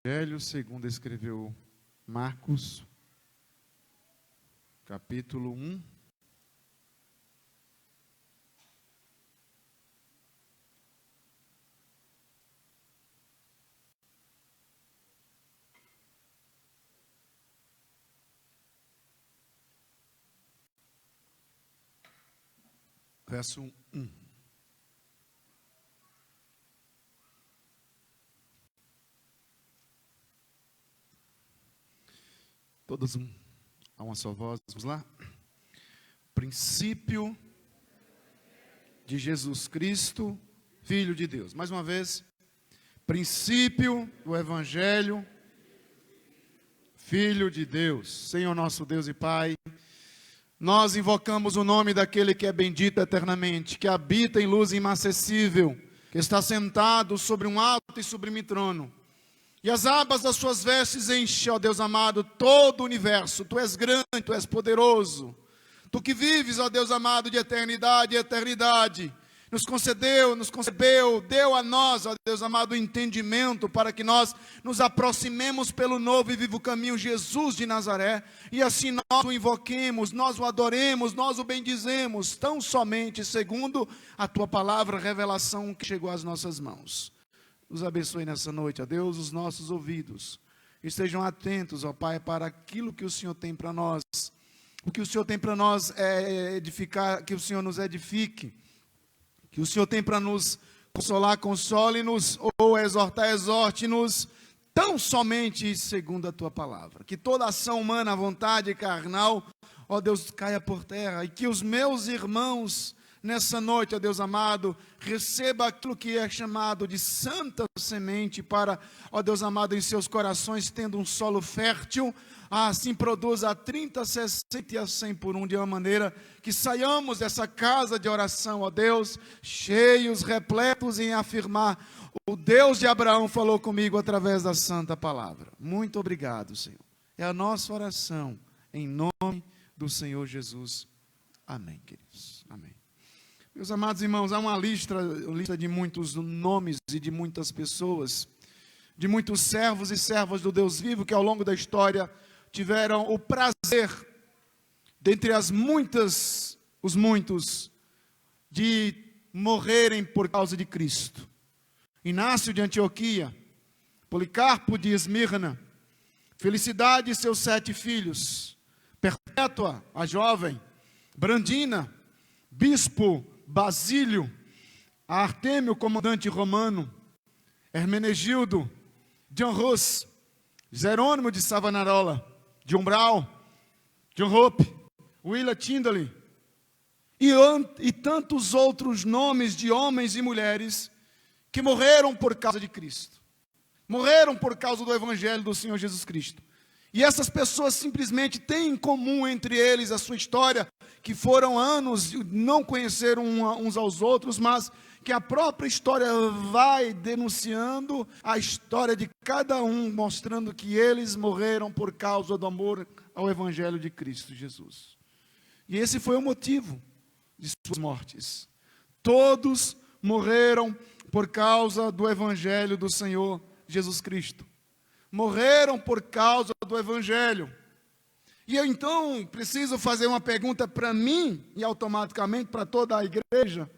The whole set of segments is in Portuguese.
Evangelho segundo escreveu Marcos, capítulo 1. Verso 1. Todos a uma só voz, vamos lá? Princípio de Jesus Cristo, Filho de Deus. Mais uma vez, princípio do Evangelho, Filho de Deus. Senhor nosso Deus e Pai, nós invocamos o nome daquele que é bendito eternamente, que habita em luz inacessível, que está sentado sobre um alto e sublime trono. E as abas das suas vestes enchem, ó Deus amado, todo o universo. Tu és grande, Tu és poderoso. Tu que vives, ó Deus amado, de eternidade em eternidade. Nos concebeu, deu a nós, ó Deus amado, o entendimento para que nós nos aproximemos pelo novo e vivo caminho Jesus de Nazaré. E assim nós o invoquemos, nós o adoremos, nós o bendizemos, tão somente segundo a Tua palavra, revelação que chegou às nossas mãos. Nos abençoe nessa noite, ó Deus, os nossos ouvidos. Estejam atentos, ó Pai, para aquilo que o Senhor tem para nós. O que o Senhor tem para nós é edificar, que o Senhor nos edifique. Que o Senhor tem para nos consolar, console-nos, ou exortar, exorte-nos, tão somente segundo a Tua palavra. Que toda ação humana, vontade carnal, ó Deus, caia por terra. E que os meus irmãos, nessa noite, ó Deus amado, receba aquilo que é chamado de santa semente para, ó Deus amado, em seus corações, tendo um solo fértil, assim produza a 30, 60 e a 100 por um, de uma maneira que saiamos dessa casa de oração, ó Deus, cheios, repletos em afirmar, o Deus de Abraão falou comigo através da santa palavra. Muito obrigado, Senhor. É a nossa oração, em nome do Senhor Jesus. Amém, queridos. Amém. Meus amados irmãos, há uma lista de muitos nomes e de muitas pessoas, de muitos servos e servas do Deus vivo que ao longo da história tiveram o prazer, dentre os muitos, de morrerem por causa de Cristo. Inácio de Antioquia, Policarpo de Esmirna, Felicidade e seus 7 filhos, Perpétua, a jovem, Brandina, Bispo Basílio, Artêmio, comandante romano, Hermenegildo, John Hus, Jerônimo de Savonarola, John Brown, John Hope, William Tyndale, e tantos outros nomes de homens e mulheres que morreram por causa de Cristo, morreram por causa do Evangelho do Senhor Jesus Cristo. E essas pessoas simplesmente têm em comum entre eles a sua história, que foram anos, não conheceram uns aos outros, mas que a própria história vai denunciando a história de cada um, mostrando que eles morreram por causa do amor ao Evangelho de Cristo Jesus. E esse foi o motivo de suas mortes. Todos morreram por causa do Evangelho do Senhor Jesus Cristo. Morreram por causa do Evangelho. E eu então preciso fazer uma pergunta para mim e automaticamente para toda a igreja.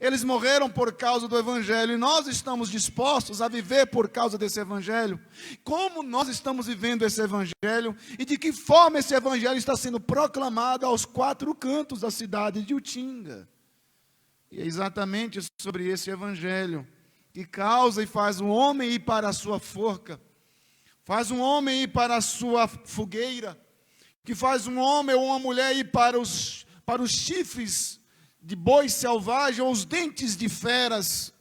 Eles morreram por causa do Evangelho e nós estamos dispostos a viver por causa desse Evangelho. Como nós estamos vivendo esse Evangelho e de que forma esse Evangelho está sendo proclamado aos 4 cantos da cidade de Utinga. E é exatamente sobre esse Evangelho que causa e faz um homem ir para a sua forca, faz um homem ir para a sua fogueira, que faz um homem ou uma mulher ir para os chifres de boi selvagem ou os dentes de feras,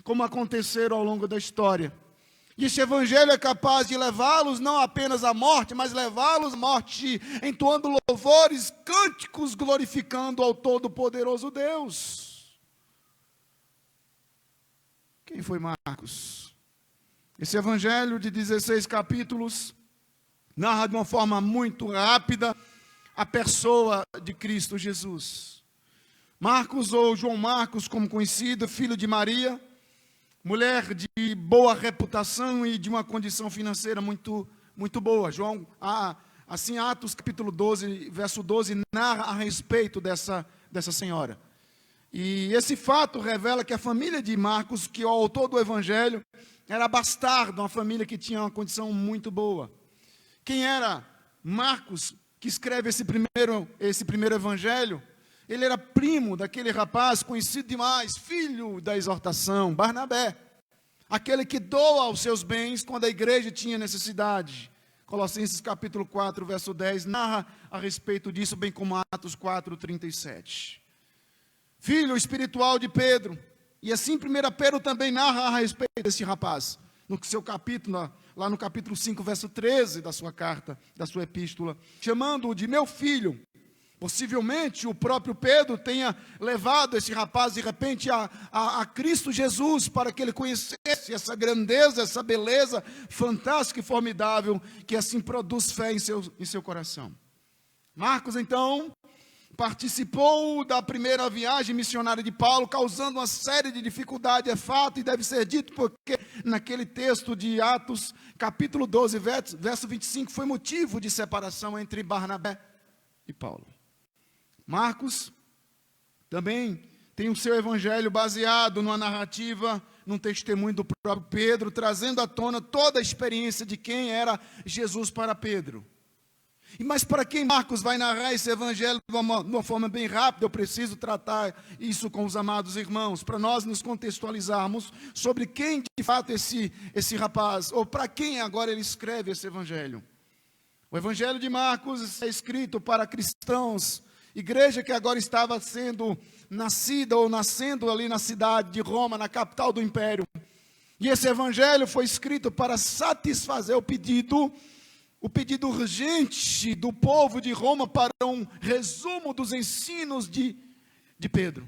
como aconteceram ao longo da história. E esse Evangelho é capaz de levá-los não apenas à morte, mas levá-los à morte entoando louvores, cânticos, glorificando ao Todo-Poderoso Deus. Quem foi Marcos? Esse Evangelho de 16 capítulos narra de uma forma muito rápida a pessoa de Cristo Jesus. Marcos, ou João Marcos, como conhecido, filho de Maria, mulher de boa reputação e de uma condição financeira muito boa. João, assim, Atos capítulo 12, verso 12, narra a respeito dessa senhora. E esse fato revela que a família de Marcos, que é o autor do Evangelho, era bastardo, uma família que tinha uma condição muito boa. Quem era Marcos, que escreve esse primeiro Evangelho? Ele era primo daquele rapaz conhecido demais, filho da exortação, Barnabé. Aquele que doa os seus bens quando a igreja tinha necessidade. Colossenses capítulo 4, verso 10, narra a respeito disso, bem como Atos 4, 37. Filho espiritual de Pedro. E assim 1 Pedro também narra a respeito desse rapaz. No seu capítulo, lá no capítulo 5, verso 13 da sua carta, da sua epístola. Chamando-o de meu filho. Possivelmente o próprio Pedro tenha levado esse rapaz de repente a Cristo Jesus para que ele conhecesse essa grandeza, essa beleza fantástica e formidável que assim produz fé em seu coração. Marcos então participou da primeira viagem missionária de Paulo, causando uma série de dificuldades, é fato, e deve ser dito porque naquele texto de Atos capítulo 12, verso 25, foi motivo de separação entre Barnabé e Paulo. Marcos também tem o seu evangelho baseado numa narrativa, num testemunho do próprio Pedro, trazendo à tona toda a experiência de quem era Jesus para Pedro. Mas para quem Marcos vai narrar esse evangelho de uma forma bem rápida, eu preciso tratar isso com os amados irmãos, para nós nos contextualizarmos sobre quem de fato esse rapaz, ou para quem agora ele escreve esse evangelho. O evangelho de Marcos é escrito para cristãos, igreja que agora estava sendo nascida ou nascendo ali na cidade de Roma, na capital do império. E esse evangelho foi escrito para satisfazer o pedido urgente do povo de Roma para um resumo dos ensinos de Pedro.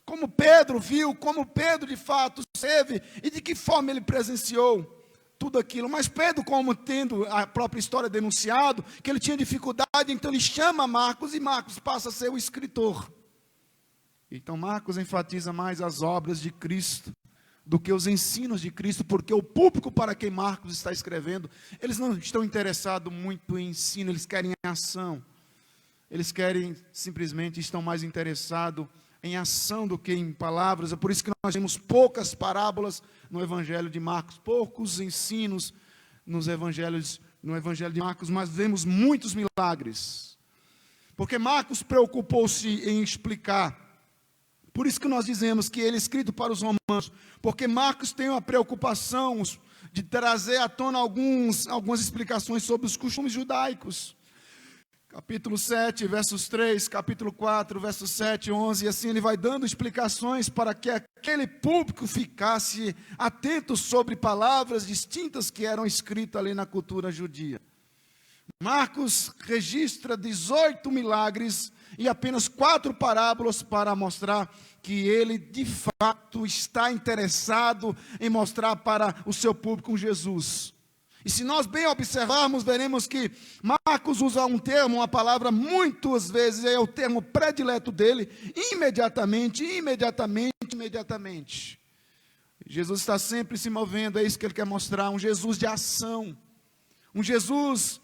Como Pedro viu, como Pedro de fato esteve e de que forma ele presenciou tudo aquilo. Mas Pedro, como tendo a própria história denunciado, que ele tinha dificuldade, então ele chama Marcos e Marcos passa a ser o escritor. Então Marcos enfatiza mais as obras de Cristo do que os ensinos de Cristo, porque o público para quem Marcos está escrevendo, eles não estão interessados muito em ensino, eles querem ação. Eles simplesmente estão mais interessados em ação do que em palavras. É por isso que nós temos poucas parábolas no Evangelho de Marcos, poucos ensinos no Evangelho de Marcos, mas vemos muitos milagres. Porque Marcos preocupou-se em explicar. Por isso que nós dizemos que ele é escrito para os romanos, porque Marcos tem uma preocupação de trazer à tona algumas explicações sobre os costumes judaicos. Capítulo 7, versos 3, capítulo 4, versos 7, 11, e assim ele vai dando explicações para que aquele público ficasse atento sobre palavras distintas que eram escritas ali na cultura judia. Marcos registra 18 milagres e apenas 4 parábolas para mostrar que ele de fato está interessado em mostrar para o seu público um Jesus. E se nós bem observarmos, veremos que Marcos usa um termo, uma palavra, muitas vezes é o termo predileto dele, imediatamente. Jesus está sempre se movendo, é isso que ele quer mostrar, um Jesus de ação, um Jesus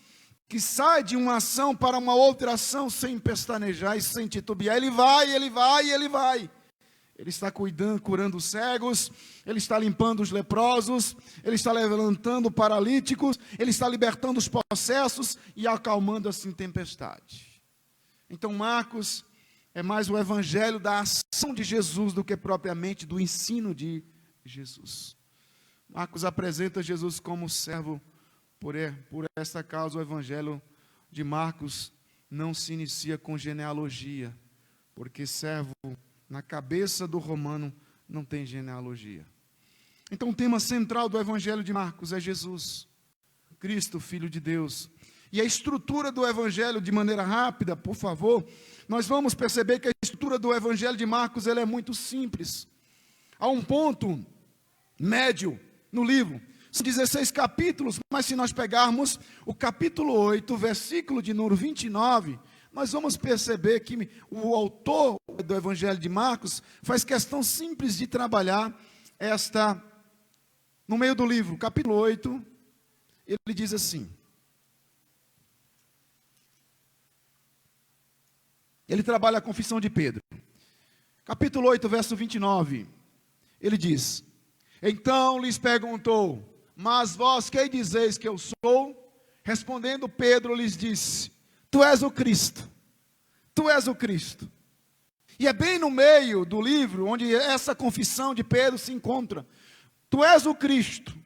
que sai de uma ação para uma outra ação sem pestanejar e sem titubear. Ele vai. Ele está curando os cegos, ele está limpando os leprosos, ele está levantando paralíticos, ele está libertando os possessos e acalmando assim tempestade. Então Marcos é mais o evangelho da ação de Jesus do que propriamente do ensino de Jesus. Marcos apresenta Jesus como servo. Por esta causa, o evangelho de Marcos não se inicia com genealogia, porque servo na cabeça do romano não tem genealogia. Então o tema central do evangelho de Marcos é Jesus, Cristo, Filho de Deus. E a estrutura do evangelho, de maneira rápida, por favor, nós vamos perceber que a estrutura do evangelho de Marcos ela é muito simples. Há um ponto médio no livro. São 16 capítulos, mas se nós pegarmos o capítulo 8, versículo de número 29, nós vamos perceber que o autor do Evangelho de Marcos faz questão simples de trabalhar no meio do livro, capítulo 8, ele diz assim. Ele trabalha a confissão de Pedro. Capítulo 8, verso 29. Ele diz: então lhes perguntou: mas vós quem dizeis que eu sou? Respondendo Pedro lhes disse: tu és o Cristo. Tu és o Cristo. E é bem no meio do livro onde essa confissão de Pedro se encontra. Tu és o Cristo.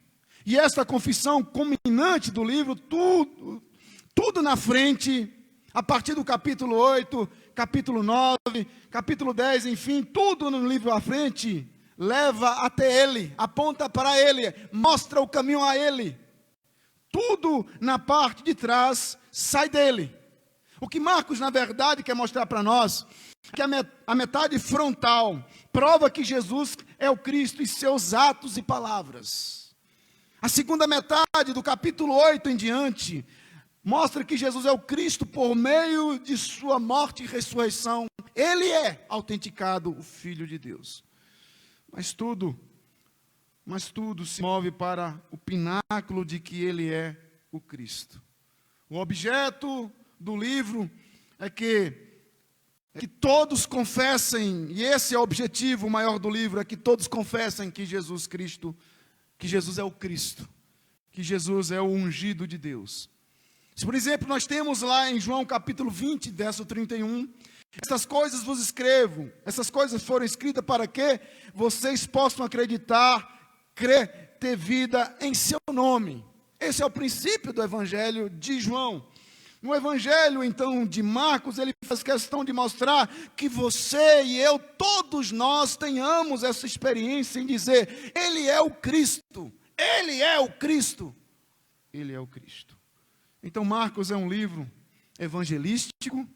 E essa confissão culminante do livro, tudo na frente, a partir do capítulo 8, capítulo 9, capítulo 10, enfim, tudo no livro à frente, leva até Ele, aponta para Ele, mostra o caminho a Ele. Tudo na parte de trás sai dele. O que Marcos, na verdade, quer mostrar para nós, é que a metade frontal prova que Jesus é o Cristo e seus atos e palavras. A segunda metade do capítulo 8 em diante, mostra que Jesus é o Cristo por meio de sua morte e ressurreição. Ele é autenticado o Filho de Deus. Mas tudo se move para o pináculo de que Ele é o Cristo. O objeto do livro é que todos confessem, e esse é o objetivo maior do livro, é que todos confessem que Jesus é o Cristo, que Jesus é o ungido de Deus. Se, por exemplo, nós temos lá em João capítulo 20, verso 31, essas coisas vos escrevo, essas coisas foram escritas para que vocês possam acreditar, crer, ter vida em seu nome. Esse é o princípio do Evangelho de João. No Evangelho, então, de Marcos, ele faz questão de mostrar que você e eu, todos nós, tenhamos essa experiência em dizer: Ele é o Cristo, Ele é o Cristo, Ele é o Cristo. Então, Marcos é um livro evangelístico,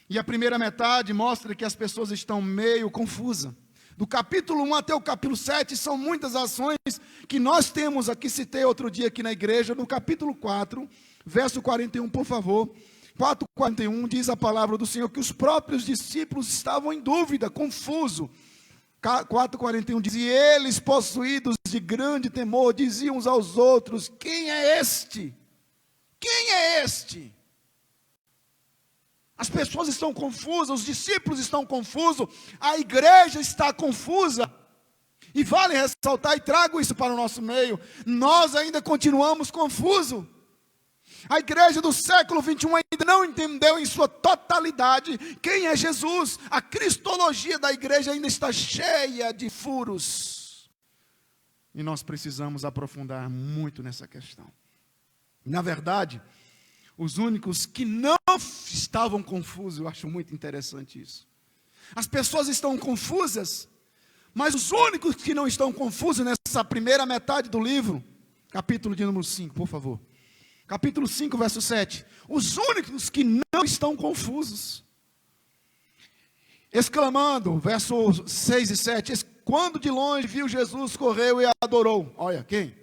e a primeira metade mostra que as pessoas estão meio confusas. Do capítulo 1 até o capítulo 7, são muitas ações que nós temos aqui, citei outro dia aqui na igreja. No capítulo 4, verso 41, por favor. 4:41 diz a palavra do Senhor que os próprios discípulos estavam em dúvida, confuso. 4:41 diz: e eles, possuídos de grande temor, diziam uns aos outros: quem é este? Quem é este? As pessoas estão confusas, os discípulos estão confusos, a igreja está confusa. E vale ressaltar, e trago isso para o nosso meio, nós ainda continuamos confusos. A igreja do século 21 ainda não entendeu em sua totalidade quem é Jesus. A cristologia da igreja ainda está cheia de furos. E nós precisamos aprofundar muito nessa questão. Na verdade, os únicos que não estavam confusos, eu acho muito interessante isso. As pessoas estão confusas, mas os únicos que não estão confusos nessa primeira metade do livro, capítulo de número 5, por favor. Capítulo 5, verso 7. Os únicos que não estão confusos. Exclamando, verso 6 e 7. Quando de longe viu Jesus, correu e adorou. Olha, quem?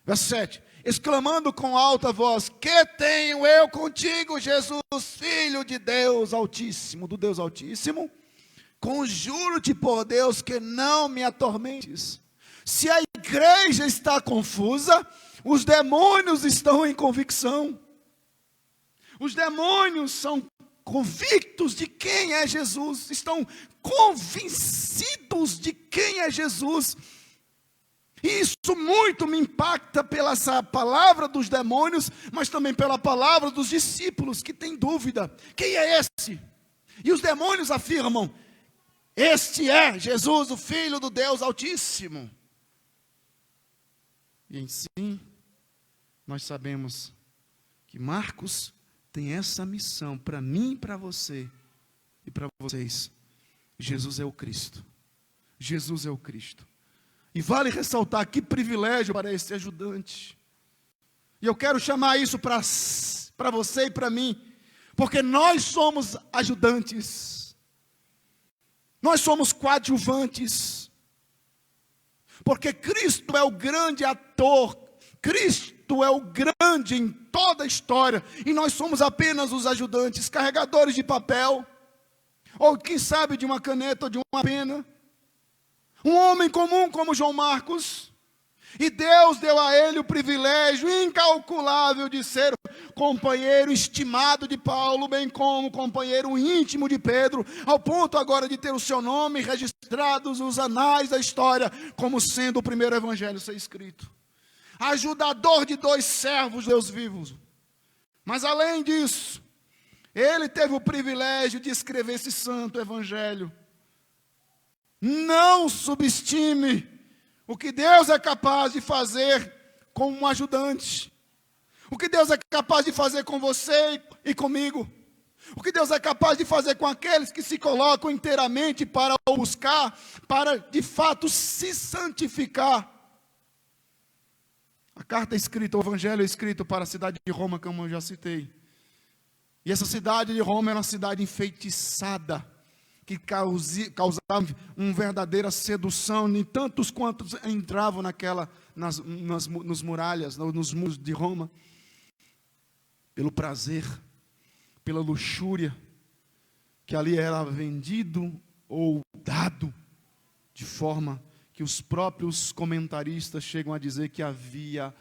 Verso 7. Exclamando com alta voz: que tenho eu contigo, Jesus, Filho de Deus Altíssimo, do Deus Altíssimo? Conjuro-te por Deus que não me atormentes. Se a igreja está confusa, os demônios estão em convicção. Os demônios são convictos de quem é Jesus, estão convencidos de quem é Jesus. E isso muito me impacta pela essa palavra dos demônios, mas também pela palavra dos discípulos que têm dúvida. Quem é esse? E os demônios afirmam: este é Jesus, o Filho do Deus Altíssimo. E assim, nós sabemos que Marcos tem essa missão para mim e para você e para vocês. Jesus é o Cristo. Jesus é o Cristo. E vale ressaltar que privilégio para esse ajudante. E eu quero chamar isso para você e para mim, porque nós somos ajudantes. Nós somos coadjuvantes. Porque Cristo é o grande ator. Cristo é o grande em toda a história. E nós somos apenas os ajudantes, carregadores de papel. Ou quem sabe de uma caneta ou de uma pena. Um homem comum como João Marcos. E Deus deu a ele o privilégio incalculável de ser companheiro estimado de Paulo, bem como companheiro íntimo de Pedro, ao ponto agora de ter o seu nome registrados nos anais da história, como sendo o primeiro evangelho a ser escrito. Ajudador de 2 servos de Deus vivos. Mas além disso, ele teve o privilégio de escrever esse santo evangelho. Não subestime o que Deus é capaz de fazer com um ajudante. O que Deus é capaz de fazer com você e comigo. O que Deus é capaz de fazer com aqueles que se colocam inteiramente para o buscar, para de fato se santificar. A carta é escrita, o evangelho é escrito para a cidade de Roma, como eu já citei. E essa cidade de Roma era uma cidade enfeitiçada, que causava uma verdadeira sedução em tantos quantos entravam nos muralhas, nos muros de Roma, pelo prazer, pela luxúria, que ali era vendido ou dado, de forma que os próprios comentaristas chegam a dizer que havia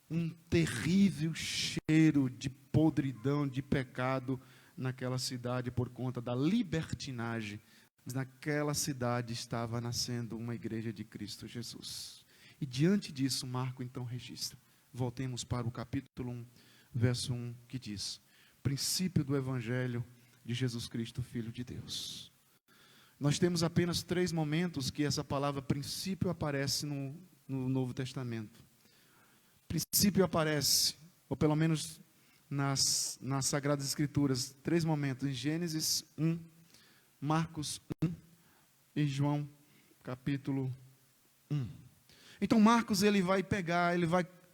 um terrível cheiro de podridão, de pecado, naquela cidade por conta da libertinagem. Mas naquela cidade estava nascendo uma igreja de Cristo Jesus. E diante disso, Marco então registra. Voltemos para o capítulo 1, verso 1, que diz: princípio do evangelho de Jesus Cristo, Filho de Deus. Nós temos apenas 3 momentos que essa palavra princípio aparece no Novo Testamento. Princípio aparece, ou pelo menos nas Sagradas Escrituras, 3 momentos: em Gênesis 1, Marcos 1 e João capítulo 1. Então Marcos ele vai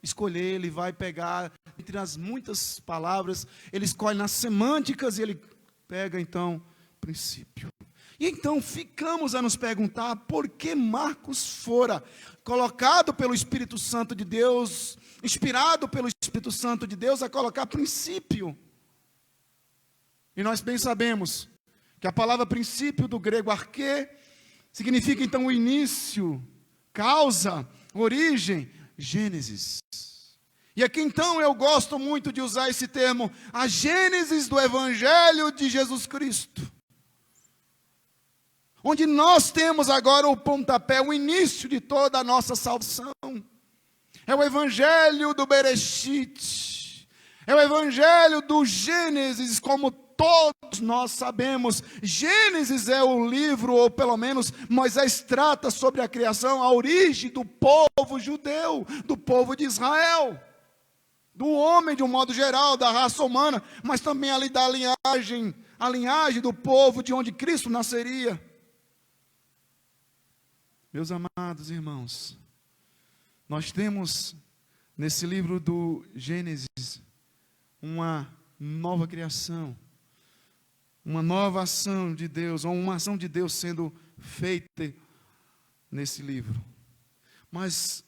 escolher, ele vai pegar entre as muitas palavras, ele escolhe nas semânticas e ele pega então princípio. E então ficamos a nos perguntar por que Marcos fora colocado pelo Espírito Santo de Deus, inspirado pelo Espírito Santo de Deus a colocar princípio. E nós bem sabemos que a palavra princípio do grego arquê significa então o início, causa, origem, Gênesis. E aqui então eu gosto muito de usar esse termo, a Gênesis do Evangelho de Jesus Cristo. Onde nós temos agora o pontapé, o início de toda a nossa salvação. É o evangelho do Bereshit. É o evangelho do Gênesis, como todos nós sabemos. Gênesis é o livro, ou pelo menos Moisés trata sobre a criação, a origem do povo judeu, do povo de Israel. Do homem de um modo geral, da raça humana, mas também ali da linhagem, a linhagem do povo de onde Cristo nasceria. Meus amados irmãos, nós temos nesse livro do Gênesis uma nova criação, uma nova ação de Deus, ou uma ação de Deus sendo feita nesse livro. Mas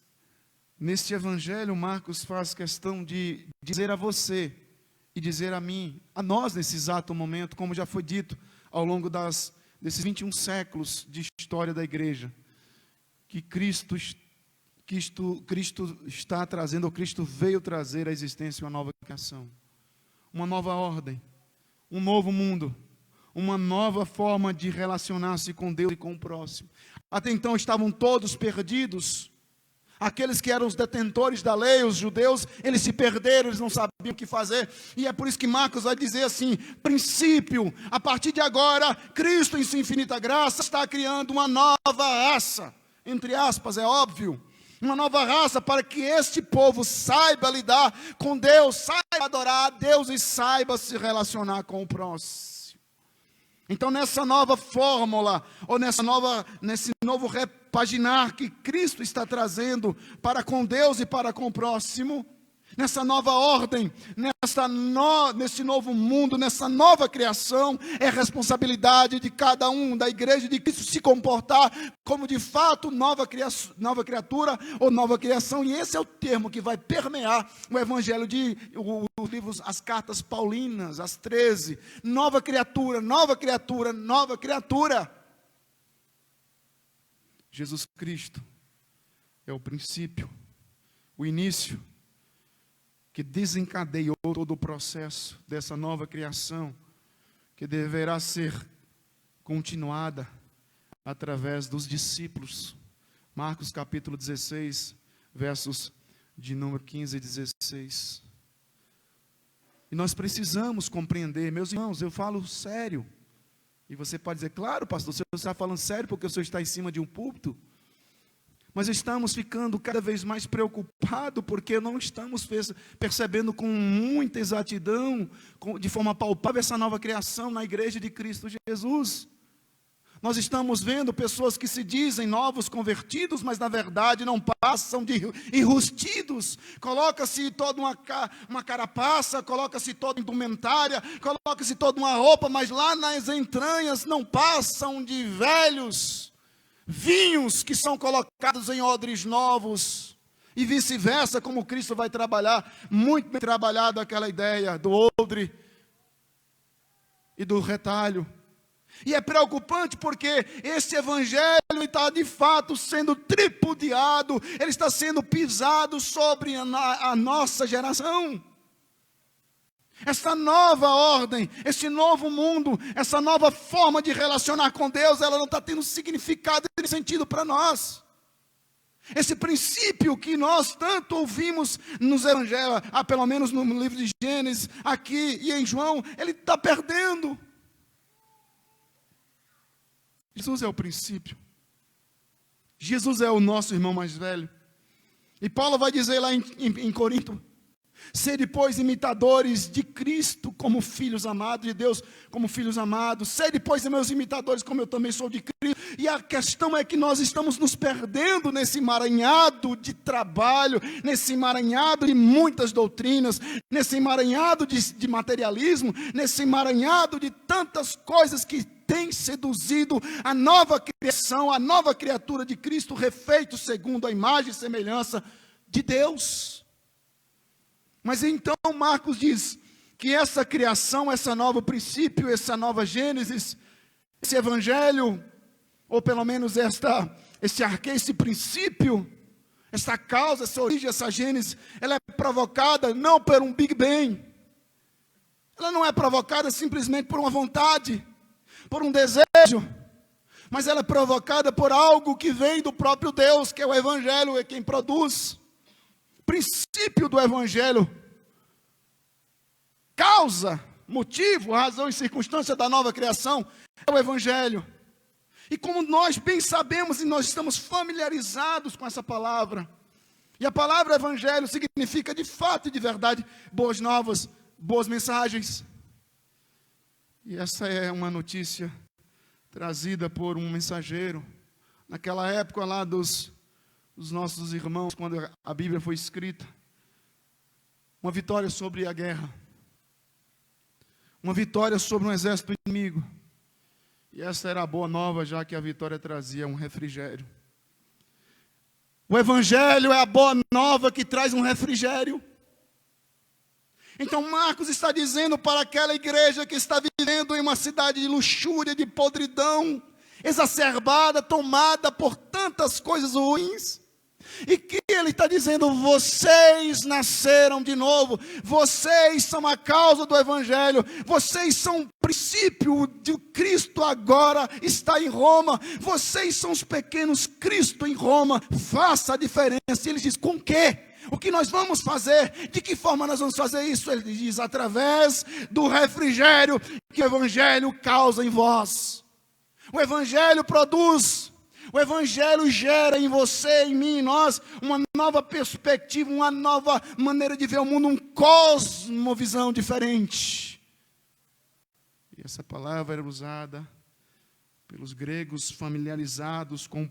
neste evangelho Marcos faz questão de dizer a você e dizer a mim, a nós nesse exato momento, como já foi dito ao longo desses 21 séculos de história da igreja, que Cristo está trazendo, ou Cristo veio trazer à existência uma nova criação, uma nova ordem, um novo mundo, uma nova forma de relacionar-se com Deus e com o próximo. Até então estavam todos perdidos, aqueles que eram os detentores da lei, os judeus, eles se perderam, eles não sabiam o que fazer, e é por isso que Marcos vai dizer assim, princípio, a partir de agora, Cristo em sua infinita graça está criando uma nova raça, entre aspas, é óbvio, uma nova raça para que este povo saiba lidar com Deus, saiba adorar a Deus e saiba se relacionar com o próximo. Então nessa nova fórmula, ou nesse novo repaginar que Cristo está trazendo para com Deus e para com o próximo, nessa nova ordem, nesse novo mundo, nessa nova criação, é responsabilidade de cada um da igreja de Cristo se comportar como de fato nova criatura ou nova criação. E esse é o termo que vai permear o evangelho os livros, as cartas paulinas, as 13. Nova criatura, nova criatura, nova criatura. Jesus Cristo é o princípio, o início, que desencadeou todo o processo dessa nova criação, que deverá ser continuada através dos discípulos. Marcos capítulo 16, versos de número 15 e 16. E nós precisamos compreender, meus irmãos, eu falo sério. E você pode dizer, claro, pastor, o senhor está falando sério porque o senhor está em cima de um púlpito. Mas estamos ficando cada vez mais preocupados porque não estamos percebendo com muita exatidão, de forma palpável, essa nova criação na igreja de Cristo Jesus. Nós estamos vendo pessoas que se dizem novos convertidos, mas na verdade não passam de enrustidos. Coloca-se toda uma carapaça, coloca-se toda indumentária, coloca-se toda uma roupa, mas lá nas entranhas não passam de velhos vinhos que são colocados em odres novos. E vice-versa, como Cristo vai trabalhar, muito bem trabalhado aquela ideia do odre e do retalho. E é preocupante porque esse evangelho está de fato sendo tripudiado, ele está sendo pisado sobre a nossa geração. Essa nova ordem, esse novo mundo, essa nova forma de relacionar com Deus, ela não está tendo significado e sentido para nós. Esse princípio que nós tanto ouvimos nos evangelhos, pelo menos no livro de Gênesis, aqui e em João, ele está perdendo. Jesus é o princípio. Jesus é o nosso irmão mais velho. E Paulo vai dizer lá em Corinto: sede, pois, imitadores de Cristo como filhos amados de Deus, como filhos amados. Sede, pois, meus imitadores como eu também sou de Cristo. E a questão é que nós estamos nos perdendo nesse emaranhado de trabalho, nesse emaranhado de muitas doutrinas, nesse emaranhado de materialismo, nesse emaranhado de tantas coisas que tem seduzido a nova criação, a nova criatura de Cristo, refeito segundo a imagem e semelhança de Deus. Mas então Marcos diz que essa criação, esse novo princípio, essa nova Gênesis, esse evangelho, ou pelo menos esse princípio, essa causa, essa origem, essa Gênesis, ela é provocada não por um Big Bang, ela não é provocada simplesmente por uma vontade, por um desejo, mas ela é provocada por algo que vem do próprio Deus, que é o evangelho, é quem produz. O princípio do evangelho, causa, motivo, razão e circunstância da nova criação é o evangelho. E como nós bem sabemos e nós estamos familiarizados com essa palavra, e a palavra evangelho significa de fato e de verdade boas novas, boas mensagens. E essa é uma notícia trazida por um mensageiro, naquela época lá dos nossos irmãos, quando a Bíblia foi escrita. Uma vitória sobre a guerra, uma vitória sobre um exército inimigo. E essa era a boa nova, já que a vitória trazia um refrigério. O evangelho é a boa nova que traz um refrigério. Então Marcos está dizendo para aquela igreja que está vivendo em uma cidade de luxúria, de podridão, exacerbada, tomada por tantas coisas ruins, e que ele está dizendo: vocês nasceram de novo, vocês são a causa do evangelho, vocês são o princípio de Cristo agora está em Roma, vocês são os pequenos Cristo em Roma, faça a diferença. E ele diz: com quê? O que nós vamos fazer? De que forma nós vamos fazer isso? Ele diz: através do refrigério que o evangelho causa em vós. O evangelho produz, o evangelho gera em você, em mim, em nós, uma nova perspectiva, uma nova maneira de ver o mundo, um cosmovisão diferente. E essa palavra era usada pelos gregos familiarizados com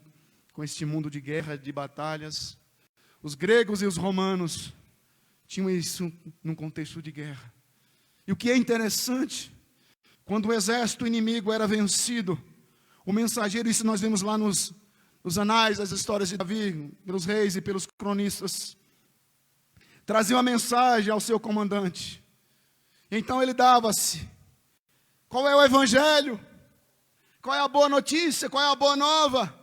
este mundo de guerra, de batalhas. Os gregos e os romanos tinham isso num contexto de guerra. E o que é interessante, quando o exército inimigo era vencido, o mensageiro, isso nós vemos lá nos anais, as histórias de Davi, pelos reis e pelos cronistas, trazia uma mensagem ao seu comandante. Então ele dava-se: qual é o evangelho? Qual é a boa notícia? Qual é a boa nova?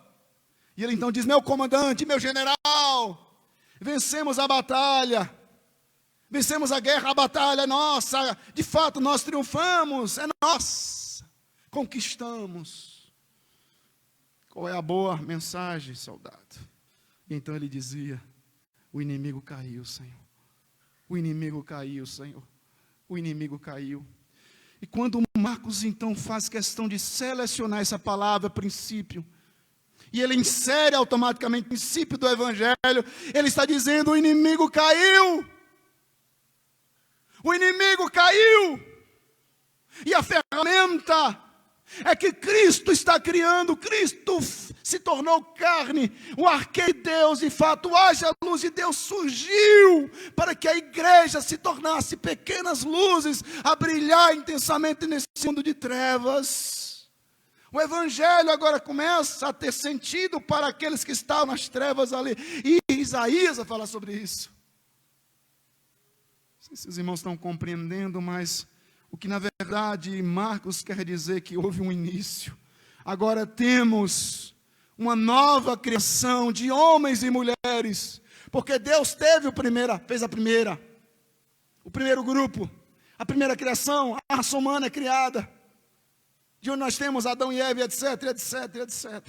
E ele então diz: meu comandante, meu general, vencemos a batalha, vencemos a guerra, a batalha é nossa, de fato nós triunfamos, é nossa, conquistamos. Qual é a boa mensagem, soldado? E então ele dizia: o inimigo caiu, Senhor. O inimigo caiu, Senhor. O inimigo caiu. E quando Marcos então faz questão de selecionar essa palavra princípio, e ele insere automaticamente o princípio do Evangelho, ele está dizendo: o inimigo caiu. O inimigo caiu. E a ferramenta é que Cristo está criando. Cristo se tornou carne, o arqueiro de Deus, de fato, haja luz, e Deus surgiu para que a igreja se tornasse pequenas luzes a brilhar intensamente nesse mundo de trevas. O Evangelho agora começa a ter sentido para aqueles que estavam nas trevas ali, e Isaías vai falar sobre isso. Não sei se os irmãos estão compreendendo, mas o que na verdade Marcos quer dizer que houve um início. Agora temos uma nova criação de homens e mulheres, porque Deus fez o primeiro grupo, a primeira criação, a raça humana é criada, de onde nós temos Adão e Eva, etc, etc, etc.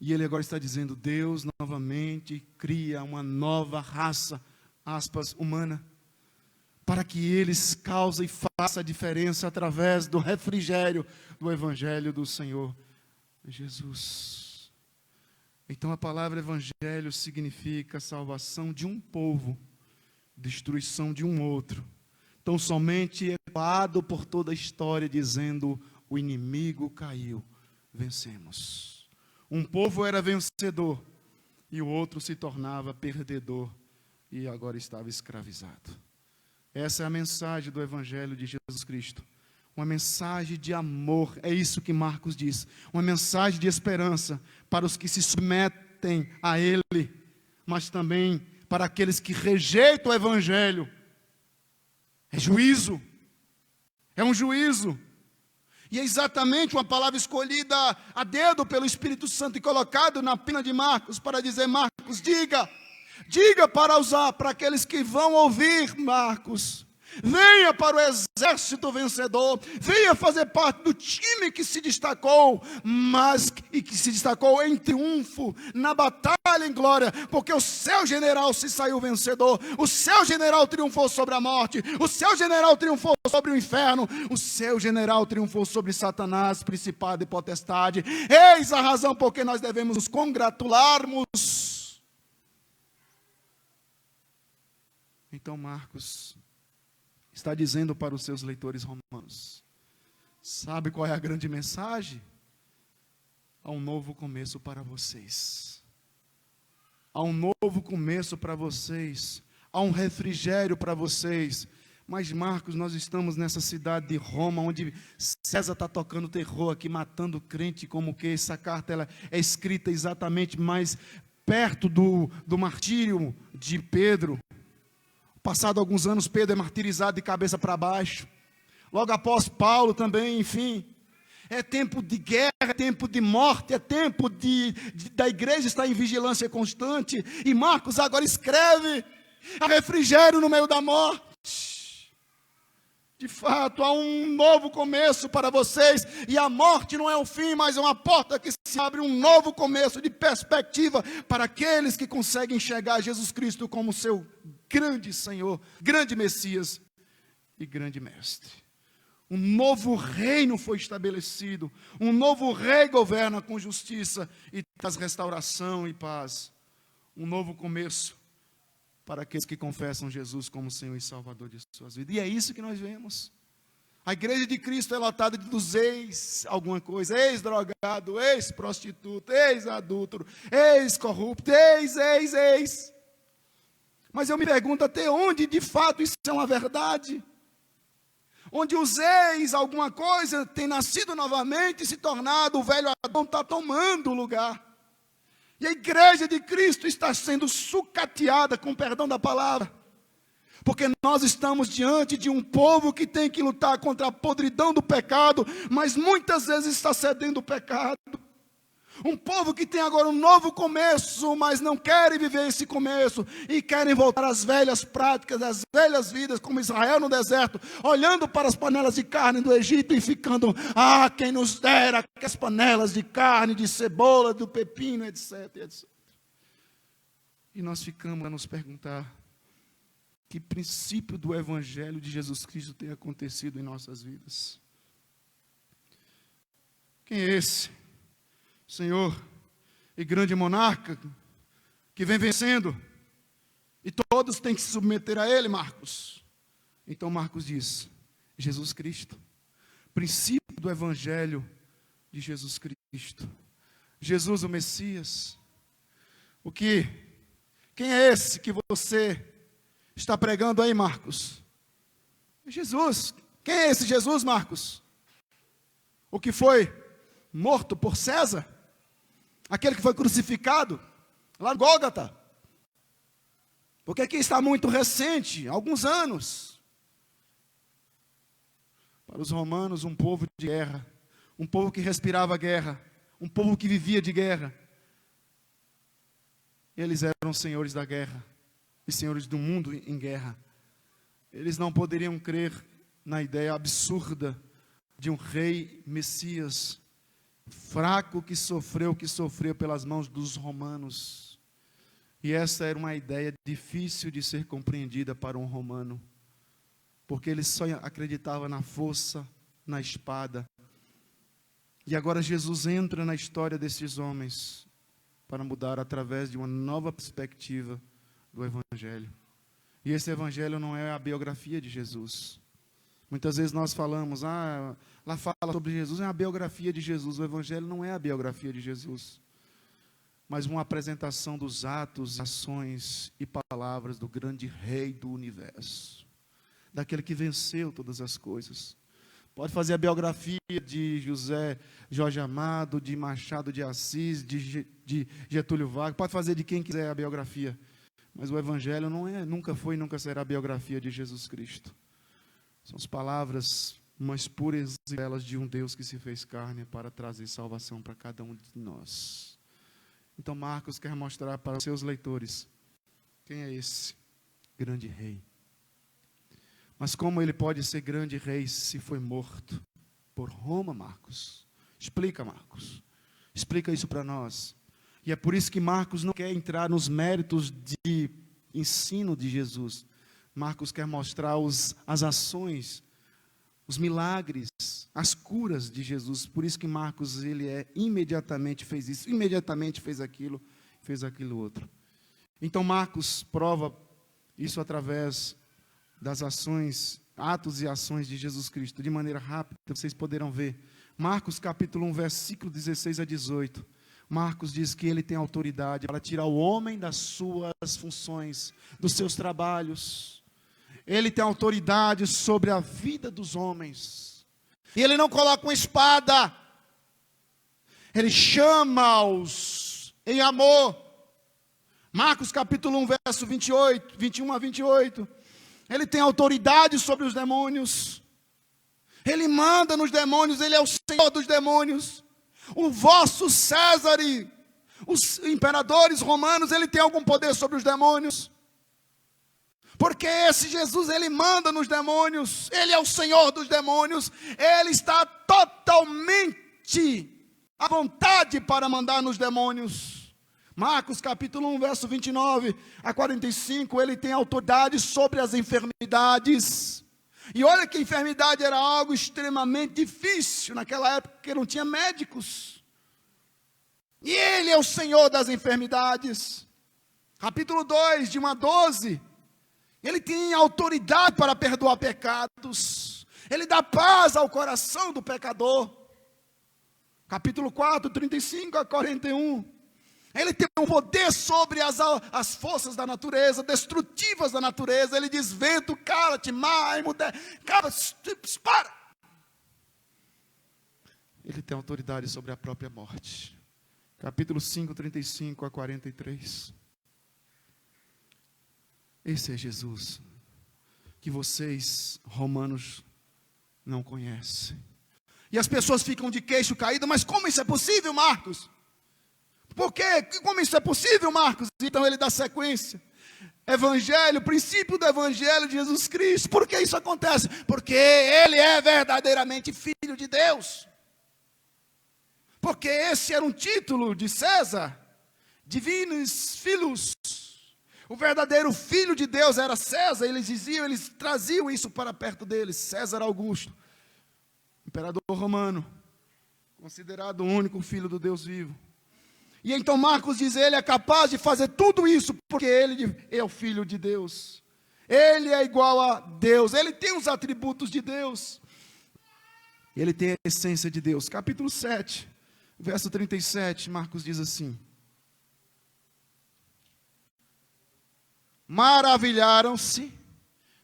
E ele agora está dizendo: Deus novamente cria uma nova raça, aspas, humana, para que eles causem e façam a diferença através do refrigério do Evangelho do Senhor Jesus. Então a palavra Evangelho significa salvação de um povo, destruição de um outro. Então somente ecoado por toda a história, dizendo: o inimigo caiu, vencemos. Um povo era vencedor e o outro se tornava perdedor e agora estava escravizado. Essa é a mensagem do Evangelho de Jesus Cristo. Uma mensagem de amor, é isso que Marcos diz. Uma mensagem de esperança para os que se submetem a Ele, mas também para aqueles que rejeitam o Evangelho. É juízo, é um juízo. E é exatamente uma palavra escolhida a dedo pelo Espírito Santo e colocado na pena de Marcos para dizer: Marcos, diga para aqueles que vão ouvir, Marcos, venha para o exército vencedor, venha fazer parte do time que se destacou, que se destacou em triunfo, na batalha em glória, porque o seu general se saiu vencedor, o seu general triunfou sobre a morte, o seu general triunfou sobre o inferno, o seu general triunfou sobre Satanás, principado e potestade. Eis a razão por que nós devemos nos congratularmos. Então Marcos está dizendo para os seus leitores romanos: sabe qual é a grande mensagem? Há um novo começo para vocês. Há um novo começo para vocês. Há um refrigério para vocês. Mas Marcos, nós estamos nessa cidade de Roma, onde César está tocando terror aqui, matando crente, como que essa carta ela é escrita exatamente mais perto do martírio de Pedro. Passado alguns anos, Pedro é martirizado de cabeça para baixo. Logo após Paulo também, enfim. É tempo de guerra, é tempo de morte, é tempo da igreja estar em vigilância constante. E Marcos agora escreve: há refrigério no meio da morte. De fato, há um novo começo para vocês. E a morte não é o fim, mas é uma porta que se abre, um novo começo de perspectiva para aqueles que conseguem enxergar Jesus Cristo como seu grande Senhor, grande Messias e grande Mestre. Um novo reino foi estabelecido, um novo rei governa com justiça e traz restauração e paz. Um novo começo para aqueles que confessam Jesus como Senhor e Salvador de suas vidas. E é isso que nós vemos. A igreja de Cristo é lotada dos alguma coisa, ex-drogado, ex-prostituto, ex-adúltero, ex-corrupto, ex. Mas eu me pergunto até onde de fato isso é uma verdade. Onde os alguma coisa tem nascido novamente e se tornado, o velho Adão está tomando o lugar. E a igreja de Cristo está sendo sucateada, com perdão da palavra. Porque nós estamos diante de um povo que tem que lutar contra a podridão do pecado, mas muitas vezes está cedendo o pecado. Um povo que tem agora um novo começo, mas não querem viver esse começo e querem voltar às velhas práticas, às velhas vidas, como Israel no deserto, olhando para as panelas de carne do Egito e ficando, quem nos dera as panelas de carne, de cebola, do pepino, etc, etc. E nós ficamos a nos perguntar, que princípio do Evangelho de Jesus Cristo tem acontecido em nossas vidas? Quem é esse Senhor e grande monarca que vem vencendo e todos têm que se submeter a Ele, Marcos? Então Marcos diz, Jesus Cristo, princípio do Evangelho de Jesus Cristo, Jesus o Messias. Quem é esse que você está pregando aí, Marcos? Jesus. Quem é esse Jesus, Marcos? O que foi morto por César? Aquele que foi crucificado lá no Gólgota? Porque aqui está muito recente, alguns anos. Para os romanos, um povo de guerra, um povo que respirava guerra, um povo que vivia de guerra. Eles eram senhores da guerra e senhores do mundo em guerra. Eles não poderiam crer na ideia absurda de um rei Messias, fraco que sofreu pelas mãos dos romanos. E essa era uma ideia difícil de ser compreendida para um romano, porque ele só acreditava na força, na espada. E agora Jesus entra na história desses homens para mudar através de uma nova perspectiva do Evangelho. E esse Evangelho não é a biografia de Jesus. Muitas vezes nós falamos, lá fala sobre Jesus, é a biografia de Jesus. O Evangelho não é a biografia de Jesus, mas uma apresentação dos atos, ações e palavras do grande Rei do Universo, daquele que venceu todas as coisas. Pode fazer a biografia de José Jorge Amado, de Machado de Assis, de Getúlio Vargas, pode fazer de quem quiser a biografia, mas o Evangelho nunca foi e nunca será a biografia de Jesus Cristo. São as palavras mais puras e belas de um Deus que se fez carne para trazer salvação para cada um de nós. Então Marcos quer mostrar para os seus leitores quem é esse grande rei. Mas como ele pode ser grande rei se foi morto por Roma, Marcos? Explica, Marcos. Explica isso para nós. E é por isso que Marcos não quer entrar nos méritos de ensino de Jesus. Marcos quer mostrar as ações, os milagres, as curas de Jesus. Por isso que Marcos, imediatamente fez isso, imediatamente fez aquilo outro. Então Marcos prova isso através das ações, atos e ações de Jesus Cristo, de maneira rápida, vocês poderão ver. Marcos capítulo 1, versículo 16 a 18. Marcos diz que ele tem autoridade para tirar o homem das suas funções, dos seus trabalhos. Ele tem autoridade sobre a vida dos homens. E ele não coloca uma espada. Ele chama-os em amor. Marcos capítulo 1, verso 21 a 28. Ele tem autoridade sobre os demônios. Ele manda nos demônios, ele é o Senhor dos demônios. O vosso César e os imperadores romanos, ele tem algum poder sobre os demônios? Porque esse Jesus, ele manda nos demônios, ele é o Senhor dos demônios, ele está totalmente à vontade para mandar nos demônios. Marcos capítulo 1, verso 29 a 45, ele tem autoridade sobre as enfermidades. E olha que a enfermidade era algo extremamente difícil naquela época, porque não tinha médicos. E ele é o Senhor das enfermidades. Capítulo 2, de 1 a 12, ele tem autoridade para perdoar pecados. Ele dá paz ao coração do pecador. Capítulo 4, 35 a 41. Ele tem um poder sobre as forças da natureza, destrutivas da natureza. Ele diz, vento, cala-te, mar, cala, para. Ele tem autoridade sobre a própria morte. Capítulo 5, 35 a 43. Esse é Jesus, que vocês, romanos, não conhecem. E as pessoas ficam de queixo caído, mas como isso é possível, Marcos? Por quê? Como isso é possível, Marcos? Então ele dá sequência. Evangelho, princípio do Evangelho de Jesus Cristo. Por que isso acontece? Porque ele é verdadeiramente filho de Deus. Porque esse era um título de César, Divinis Filus. O verdadeiro filho de Deus era César. Eles traziam isso para perto deles. César Augusto, imperador romano, considerado o único filho do Deus vivo. E então Marcos diz, ele é capaz de fazer tudo isso, porque ele é o filho de Deus. Ele é igual a Deus, ele tem os atributos de Deus. Ele tem a essência de Deus. Capítulo 7, verso 37, Marcos diz assim: maravilharam-se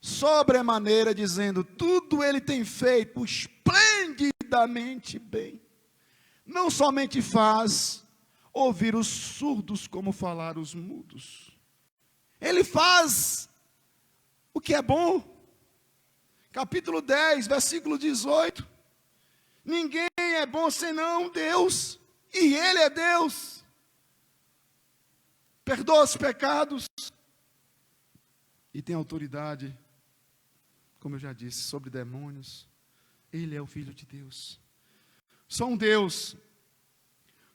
sobremaneira, dizendo, tudo ele tem feito esplendidamente bem. Não somente faz ouvir os surdos como falar os mudos. Ele faz o que é bom. Capítulo 10, versículo 18. Ninguém é bom senão Deus, e Ele é Deus. Perdoa os pecados e tem autoridade, como eu já disse, sobre demônios. Ele é o Filho de Deus. Só um Deus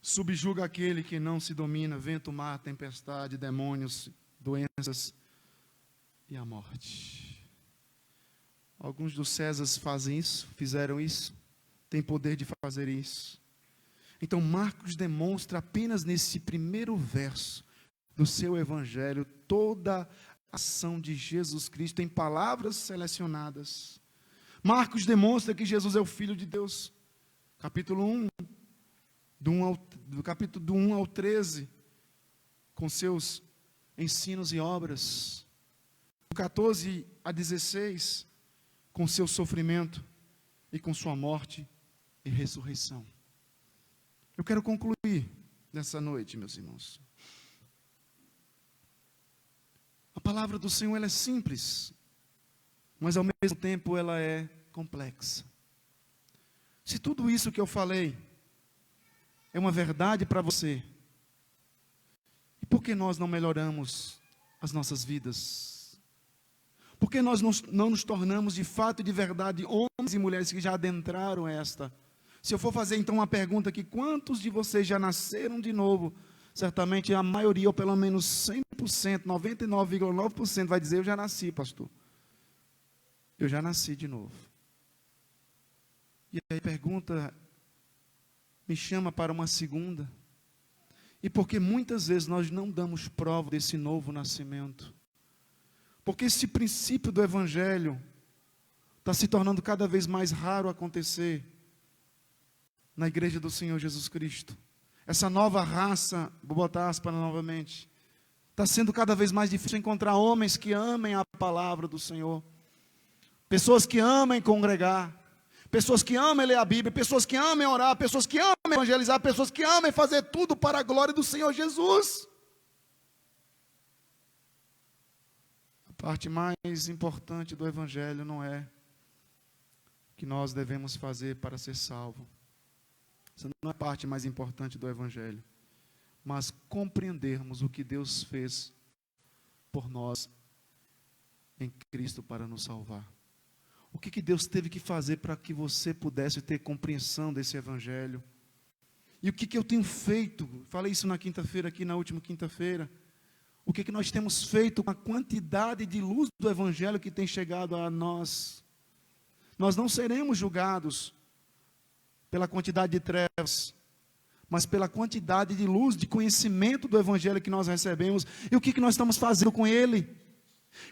subjuga aquele que não se domina, vento, mar, tempestade, demônios, doenças e a morte. Alguns dos Césares fazem isso, fizeram isso, têm poder de fazer isso. Então Marcos demonstra apenas nesse primeiro verso do seu evangelho toda a ação de Jesus Cristo em palavras selecionadas. Marcos demonstra que Jesus é o Filho de Deus. Capítulo 1, do capítulo do 1 ao 13, com seus ensinos e obras. Do 14 a 16, com seu sofrimento e com sua morte e ressurreição. Eu quero concluir nessa noite, meus irmãos. A palavra do Senhor, ela é simples, mas ao mesmo tempo ela é complexa. Se tudo isso que eu falei é uma verdade para você, e por que nós não melhoramos as nossas vidas? Por que nós não nos tornamos de fato e de verdade homens e mulheres que já adentraram esta? Se eu for fazer então uma pergunta aqui, quantos de vocês já nasceram de novo? Certamente a maioria, ou pelo menos 100%, 99,9% vai dizer, eu já nasci, pastor. Eu já nasci de novo. E aí a pergunta me chama para uma segunda. E porque muitas vezes nós não damos prova desse novo nascimento. Porque esse princípio do Evangelho está se tornando cada vez mais raro acontecer na igreja do Senhor Jesus Cristo. Essa nova raça, vou botar aspas novamente, está sendo cada vez mais difícil encontrar homens que amem a palavra do Senhor. Pessoas que amem congregar. Pessoas que amem ler a Bíblia, pessoas que amem orar, pessoas que amem evangelizar, pessoas que amem fazer tudo para a glória do Senhor Jesus. A parte mais importante do Evangelho não é o que nós devemos fazer para ser salvo. Essa não é a parte mais importante do Evangelho. Mas compreendermos o que Deus fez por nós em Cristo para nos salvar. O que Deus teve que fazer para que você pudesse ter compreensão desse Evangelho? E o que eu tenho feito? Falei isso na quinta-feira, aqui na última quinta-feira. O que nós temos feito com a quantidade de luz do Evangelho que tem chegado a nós? Nós não seremos julgados pela quantidade de trevas, mas pela quantidade de luz, de conhecimento do Evangelho que nós recebemos. E o que nós estamos fazendo com ele?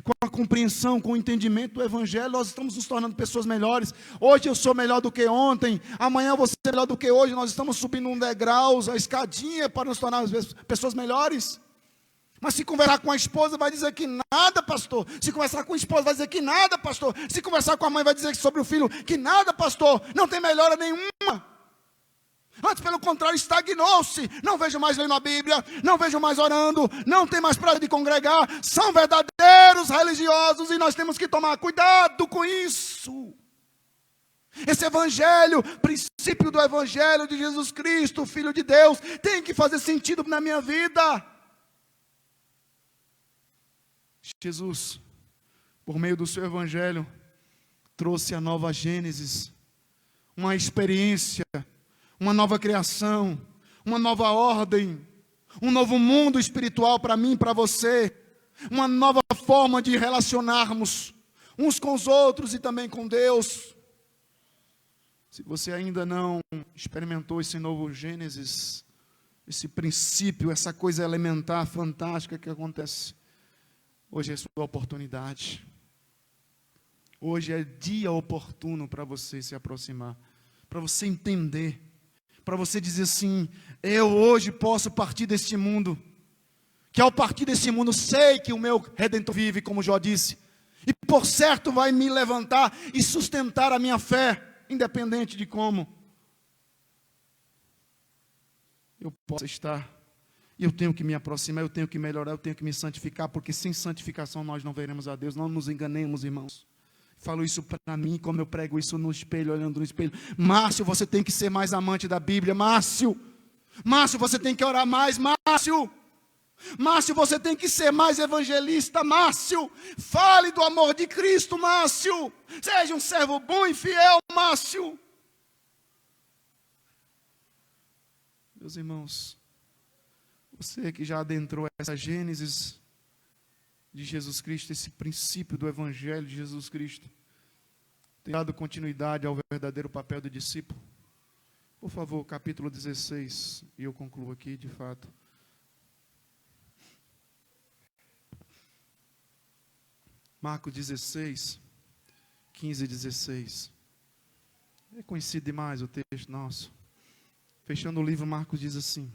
Com a compreensão, com o entendimento do Evangelho, nós estamos nos tornando pessoas melhores. Hoje eu sou melhor do que ontem, amanhã eu vou ser melhor do que hoje. Nós estamos subindo um degrau, a escadinha para nos tornar pessoas melhores. Mas se conversar com a esposa, vai dizer que nada, pastor. Se conversar com a esposa, vai dizer que nada, pastor. Se conversar com a mãe, vai dizer sobre o filho, que nada, pastor. Não tem melhora nenhuma. Antes, pelo contrário, estagnou-se. Não vejo mais lendo a Bíblia, não vejo mais orando, não tem mais prazer de congregar. São verdadeiros religiosos e nós temos que tomar cuidado com isso. Esse evangelho, princípio do evangelho de Jesus Cristo, Filho de Deus, tem que fazer sentido na minha vida. Jesus, por meio do seu evangelho, trouxe a nova Gênesis, uma experiência, uma nova criação, uma nova ordem, um novo mundo espiritual para mim e para você, uma nova forma de relacionarmos uns com os outros e também com Deus. Se você ainda não experimentou esse novo Gênesis, esse princípio, essa coisa elementar, fantástica que acontece, hoje é sua oportunidade. Hoje é dia oportuno para você se aproximar, para você entender, para você dizer assim: eu hoje posso partir deste mundo, que ao partir desse mundo sei que o meu Redentor vive, como Jó disse, e por certo vai me levantar e sustentar a minha fé, independente de como eu possa estar. Eu tenho que me aproximar, eu tenho que melhorar, eu tenho que me santificar, porque sem santificação nós não veremos a Deus. Não nos enganemos, irmãos. Falo isso para mim, como eu prego isso no espelho, olhando no espelho. Márcio, você tem que ser mais amante da Bíblia. Márcio, você tem que orar mais. Márcio, você tem que ser mais evangelista. Márcio, fale do amor de Cristo. Márcio, seja um servo bom e fiel. Márcio. Meus irmãos, você que já adentrou essa Gênesis de Jesus Cristo, esse princípio do Evangelho de Jesus Cristo, tem dado continuidade ao verdadeiro papel do discípulo? Por favor, capítulo 16, e eu concluo aqui de fato. Marcos 16, 15 e 16. É conhecido demais o texto nosso. Fechando o livro, Marcos diz assim: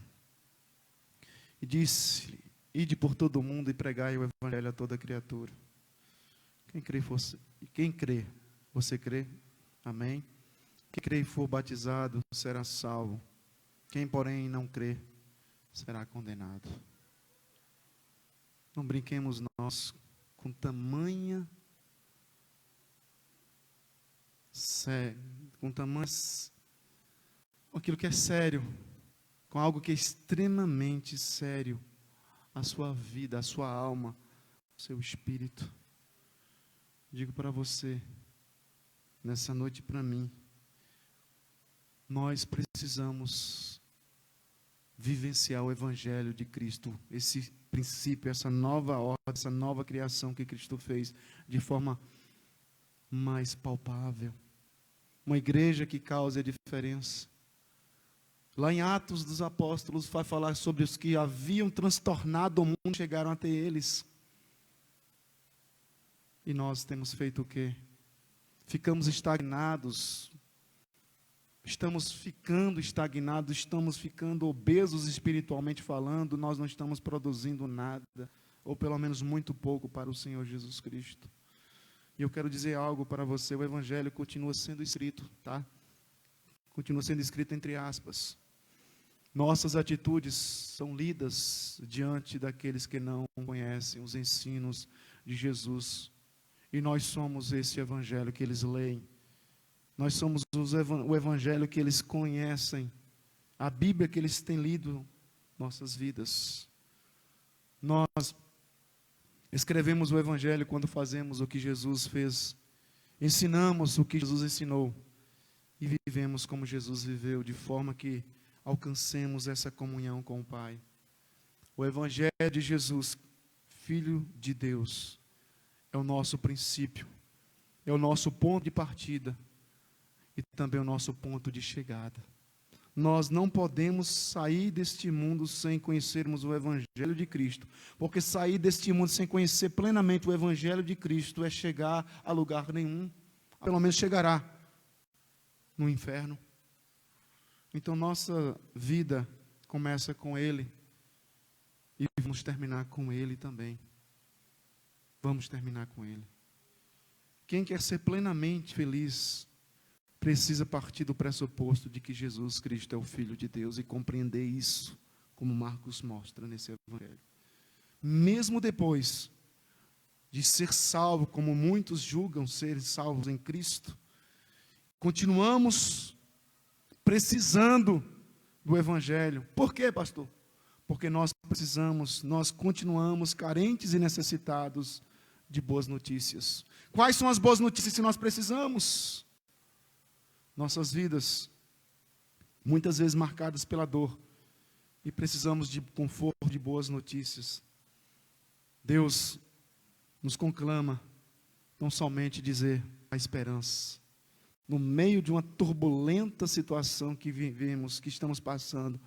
e disse: ide por todo o mundo e pregai o evangelho a toda criatura. Quem crê, você crê? Amém? Quem crê e for batizado será salvo. Quem, porém, não crê, será condenado. Não brinquemos nós com tamanha com aquilo que é sério, com algo que é extremamente sério, a sua vida, a sua alma, o seu espírito. Digo para você, nessa noite, para mim, nós precisamos vivenciar o Evangelho de Cristo, esse princípio, essa nova ordem, essa nova criação que Cristo fez, de forma mais palpável. Uma igreja que cause a diferença. Lá em Atos dos Apóstolos vai falar sobre os que haviam transtornado o mundo, chegaram até eles. E nós temos feito o quê? Ficamos estagnados. Estamos ficando estagnados, estamos ficando obesos espiritualmente falando, nós não estamos produzindo nada, ou pelo menos muito pouco para o Senhor Jesus Cristo. E eu quero dizer algo para você: o Evangelho continua sendo escrito, tá? Continua sendo escrito entre aspas. Nossas atitudes são lidas diante daqueles que não conhecem os ensinos de Jesus. E nós somos esse Evangelho que eles leem. Nós somos o Evangelho que eles conhecem. A Bíblia que eles têm lido nossas vidas. Nós escrevemos o Evangelho quando fazemos o que Jesus fez. Ensinamos o que Jesus ensinou. E vivemos como Jesus viveu, de forma que alcancemos essa comunhão com o Pai. O Evangelho de Jesus, Filho de Deus, é o nosso princípio, é o nosso ponto de partida e também o nosso ponto de chegada. Nós não podemos sair deste mundo sem conhecermos o Evangelho de Cristo, porque sair deste mundo sem conhecer plenamente o Evangelho de Cristo é chegar a lugar nenhum, pelo menos chegará no inferno. Então nossa vida começa com Ele e vamos terminar com Ele também. Vamos terminar com Ele. Quem quer ser plenamente feliz precisa partir do pressuposto de que Jesus Cristo é o Filho de Deus e compreender isso, como Marcos mostra nesse Evangelho. Mesmo depois de ser salvo, como muitos julgam ser salvos em Cristo, continuamos precisando do Evangelho. Por quê, pastor? Porque nós continuamos carentes e necessitados de boas notícias. Quais são as boas notícias que nós precisamos? Nossas vidas, muitas vezes marcadas pela dor, e precisamos de conforto, de boas notícias. Deus nos conclama, não somente dizer a esperança. No meio de uma turbulenta situação que vivemos, que estamos passando,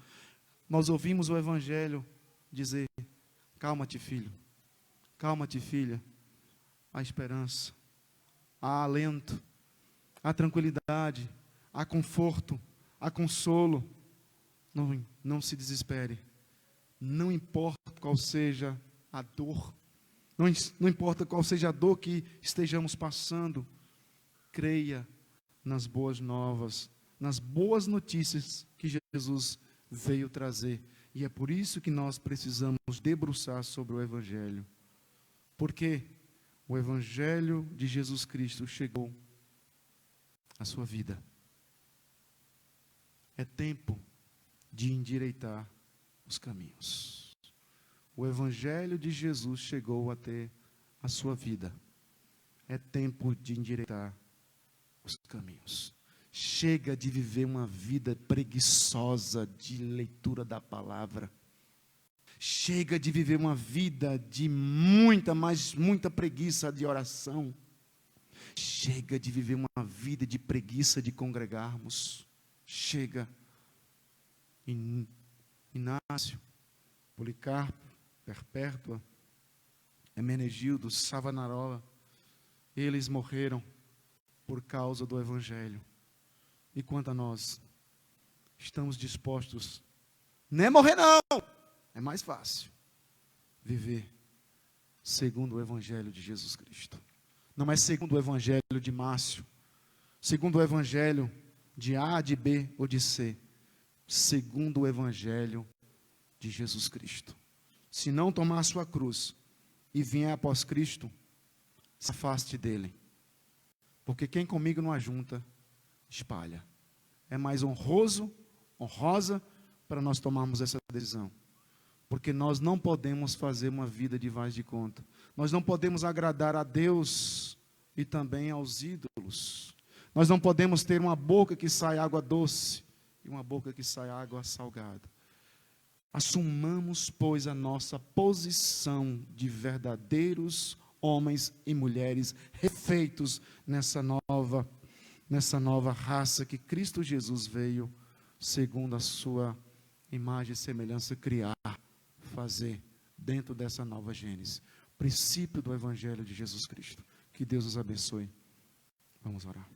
nós ouvimos o Evangelho dizer: calma-te, filho, calma-te, filha. Há esperança, há alento, há tranquilidade, há conforto, há consolo. Não se desespere. Não importa qual seja a dor, não importa qual seja a dor que estejamos passando, creia nas boas novas, nas boas notícias que Jesus veio trazer. E é por isso que nós precisamos debruçar sobre o Evangelho. Porque o Evangelho de Jesus Cristo chegou à sua vida. É tempo de endireitar os caminhos. O Evangelho de Jesus chegou até a sua vida. É tempo de endireitar os caminhos. Chega de viver uma vida preguiçosa de leitura da palavra. Chega de viver uma vida de muita preguiça de oração. Chega de viver uma vida de preguiça de congregarmos. Chega. Inácio, Policarpo, Perpétua, Hermenegildo, Savonarola, eles morreram por causa do Evangelho. E quanto a nós, estamos dispostos, não é morrer não, é mais fácil viver segundo o Evangelho de Jesus Cristo. Não é segundo o Evangelho de Márcio, segundo o Evangelho de A, de B ou de C, segundo o Evangelho de Jesus Cristo. Se não tomar a sua cruz e vier após Cristo, se afaste dele. Porque quem comigo não ajunta, espalha. É mais honrosa para nós tomarmos essa decisão. Porque nós não podemos fazer uma vida de faz de conta. Nós não podemos agradar a Deus e também aos ídolos. Nós não podemos ter uma boca que sai água doce e uma boca que sai água salgada. Assumamos, pois, a nossa posição de verdadeiros homens e mulheres refeitos nessa nova raça que Cristo Jesus veio, segundo a sua imagem e semelhança, criar, fazer dentro dessa nova gênese. Princípio do Evangelho de Jesus Cristo. Que Deus os abençoe. Vamos orar.